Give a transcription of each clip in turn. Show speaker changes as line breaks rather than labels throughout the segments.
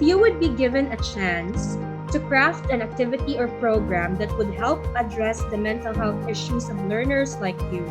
you would be given a chance to craft an activity or program that would help address the mental health issues of learners like you,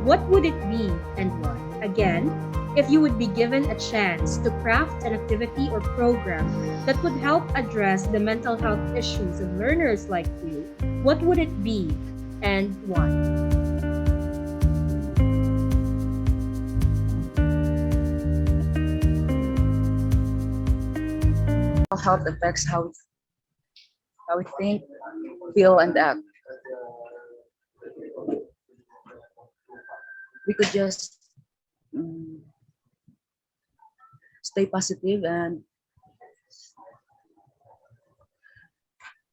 what would it be and why? Again, if you would be given a chance to craft an activity or program that would help address the mental health issues of learners like you, what would it be and why?
Health affects how we think, feel, and act. We could just mm, stay positive, and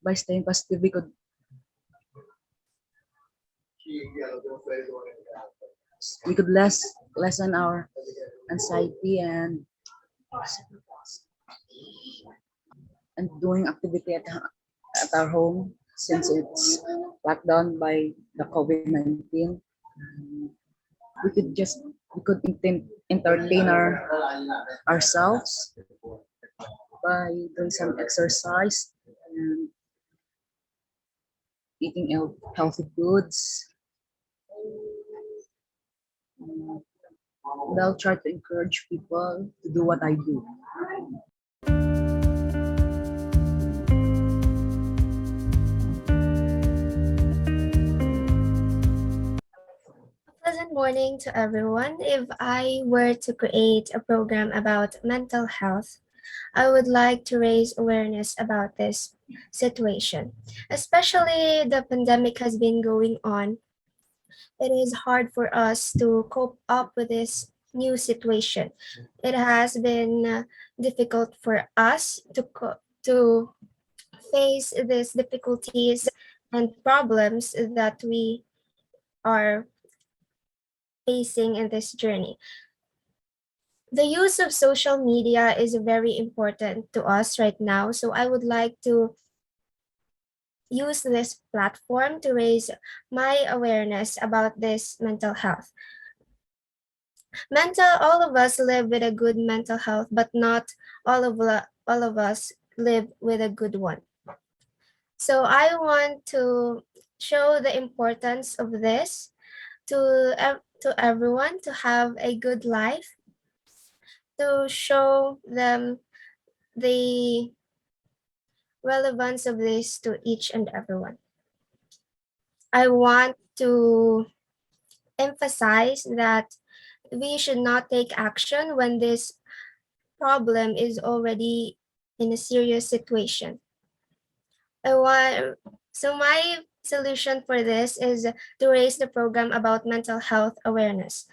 by staying positive, we could lessen our anxiety and doing activity at our home since it's locked down by the COVID-19. We could just we could entertain ourselves by doing some exercise and eating healthy foods. And I'll try to encourage people to do what I do.
Pleasant morning to everyone. If I were to create a program about mental health, I would like to raise awareness about this situation. Especially the pandemic has been going on. It is hard for us to cope up with this new situation. It has been difficult for us to face these difficulties and problems that we are facing in this journey. The use of social media is very important to us right now, so I would like to use this platform to raise my awareness about this mental health. All of us live with a good mental health, but not all of us live with a good one. So I want to show the importance of this to everyone to have a good life, to show them the relevance of this to each and everyone. I want to emphasize that we should not take action when this problem is already in a serious situation. So my solution for this is to raise the program about mental health awareness.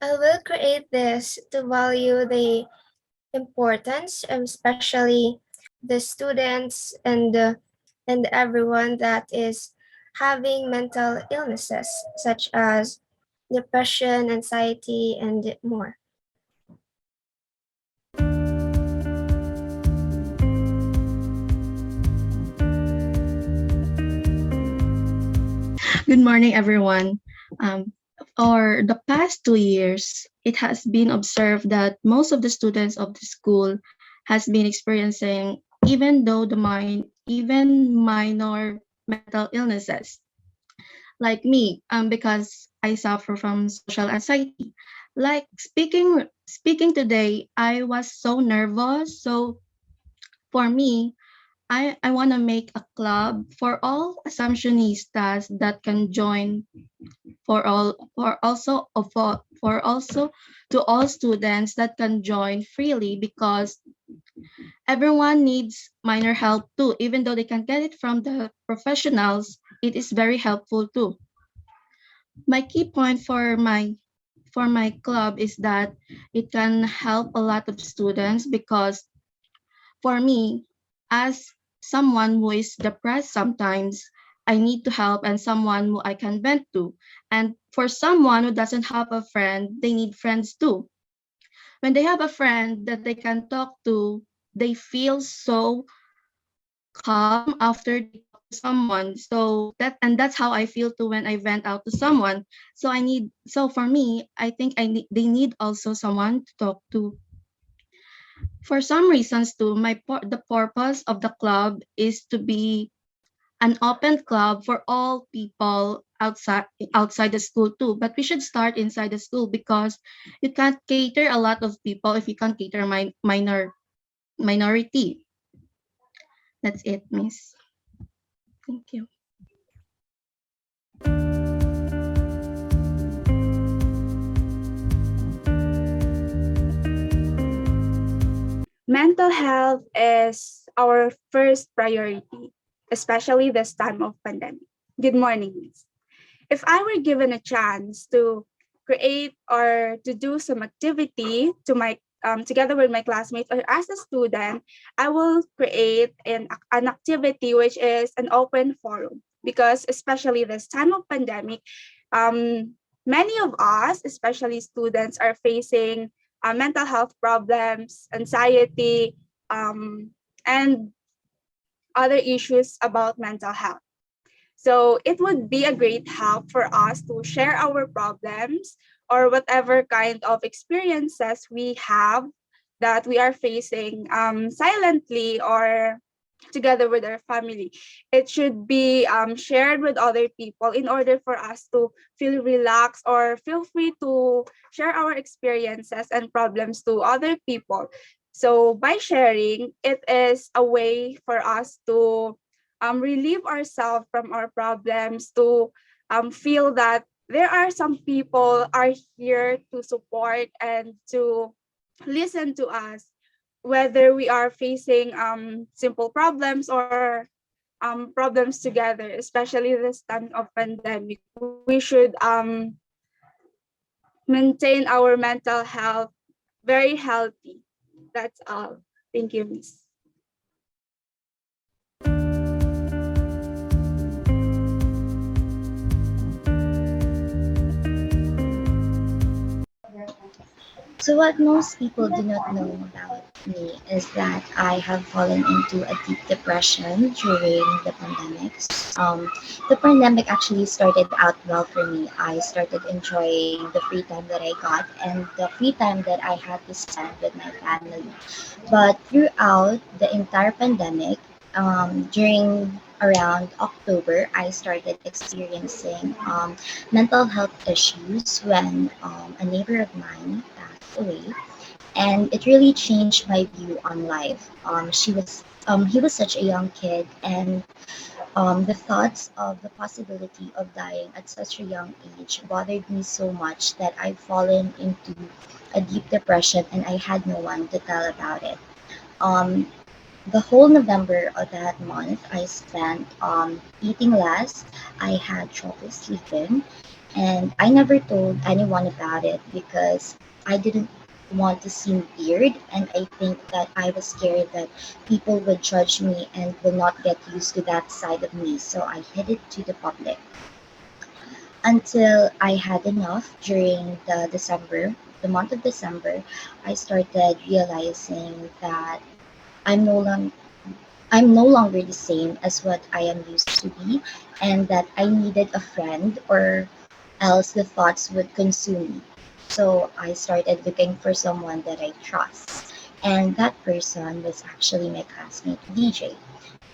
I will create this to value the importance, especially the students and everyone that is having mental illnesses such as depression, anxiety, and more.
Good morning, everyone. For the past 2 years, it has been observed that most of the students of the school has been experiencing, even minor mental illnesses. Like me, because I suffer from social anxiety. Like speaking today, I was so nervous. So for me, I want to make a club for all assumptionistas that can join for also to all students that can join freely, because everyone needs minor help too. Even though they can get it from the professionals, it is very helpful too. My key point for my club is that it can help a lot of students, because for me, as someone who is depressed sometimes, I need to help and someone who I can vent to. And for someone who doesn't have a friend, they need friends too. When they have a friend that they can talk to, they feel so calm after they talk to someone. That's how I feel too when I vent out to someone. So for me, I think they need also someone to talk to. For some reasons too, the purpose of the club is to be an open club for all people outside the school too. But we should start inside the school because you can't cater a lot of people if you can't cater minority. That's it, Miss. Thank you.
Mental health is our first priority, especially this time of pandemic. Good morning, Miss. If I were given a chance to create or to do some activity to my together with my classmates or as a student, I will create an activity which is an open forum because especially this time of pandemic, um, many of us, especially students, are facing mental health problems, anxiety, and other issues about mental health. So it would be a great help for us to share our problems or whatever kind of experiences we have that we are facing silently or together with our family. It should be shared with other people in order for us to feel relaxed or feel free to share our experiences and problems to other people. So by sharing, it is a way for us to relieve ourselves from our problems, to feel that there are some people are here to support and to listen to us whether we are facing simple problems or problems together, especially this time of pandemic. We should maintain our mental health very healthy. That's all. Thank you, Miss.
So, what most people do not know about me is that I have fallen into a deep depression during the pandemic. The pandemic actually started out well for me. I started enjoying the free time that I got and the free time that I had to spend with my family. But throughout the entire pandemic, during around October, I started experiencing mental health issues when a neighbor of mine passed away, and it really changed my view on life. He was such a young kid, and the thoughts of the possibility of dying at such a young age bothered me so much that I've fallen into a deep depression, and I had no one to tell about it. Um, the whole November of that month, I spent eating less. I had trouble sleeping, and I never told anyone about it because I didn't want to seem weird, and I think that I was scared that people would judge me and will not get used to that side of me, so I hid it to the public until I had enough during the month of December. I started realizing that I'm no longer I'm no longer the same as what I am used to be, and that I needed a friend, or else the thoughts would consume me. So I started looking for someone that I trust. And that person was actually my classmate, DJ.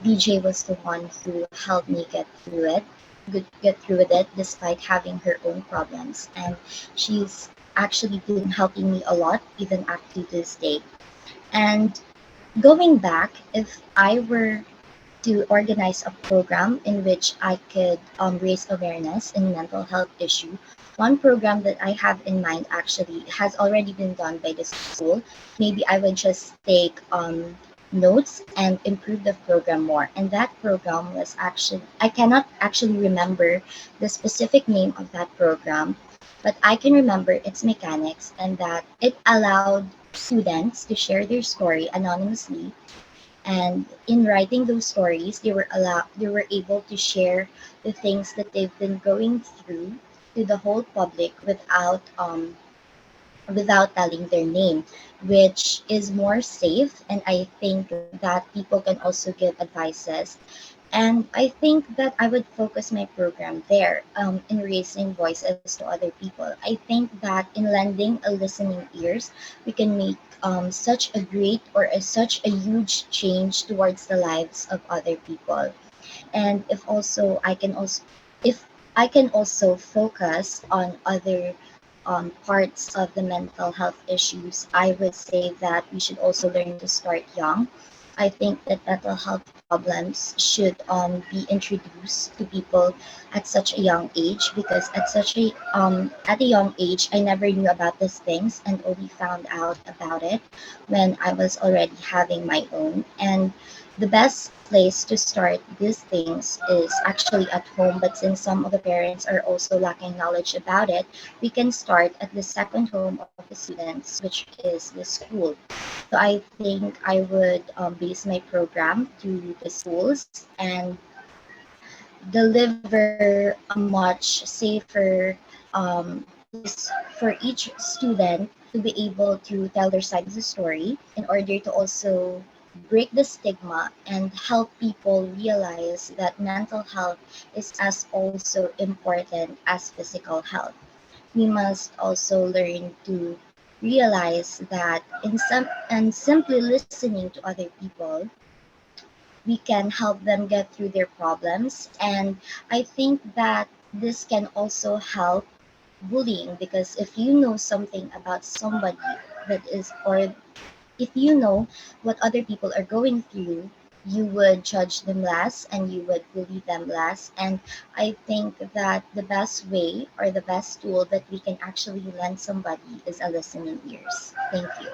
DJ was the one who helped me get through with it despite having her own problems. And she's actually been helping me a lot even up to this day. And going back, if I were to organize a program in which I could raise awareness in mental health issue. One program that I have in mind actually has already been done by the school. Maybe I would just take notes and improve the program more. And that program was actually, I cannot actually remember the specific name of that program, but I can remember its mechanics and that it allowed students to share their story anonymously, and in writing those stories they were able to share the things that they've been going through to the whole public without telling their name, which is more safe, and I think that people can also give advices And I think that I would focus my program there, in raising voices to other people. I think that in lending a listening ears, we can make such a great or such a huge change towards the lives of other people. And if I can also focus on other parts of the mental health issues, I would say that we should also learn to start young. I think that mental health problems should be introduced to people at such a young age, because at a young age I never knew about these things and only found out about it when I was already having my own. And the best place to start these things is actually at home, but since some of the parents are also lacking knowledge about it, we can start at the second home of the students, which is the school. So I think I would base my program to the schools and deliver a much safer place for each student to be able to tell their side of the story, in order to also break the stigma and help people realize that mental health is as also important as physical health. We must also learn to realize that simply listening to other people, we can help them get through their problems. And I think that this can also help bullying, because if you know something about somebody that is, or if you know what other people are going through, you would judge them less and you would bully them less. And I think that the best way or the best tool that we can actually lend somebody is a listening ears. Thank you.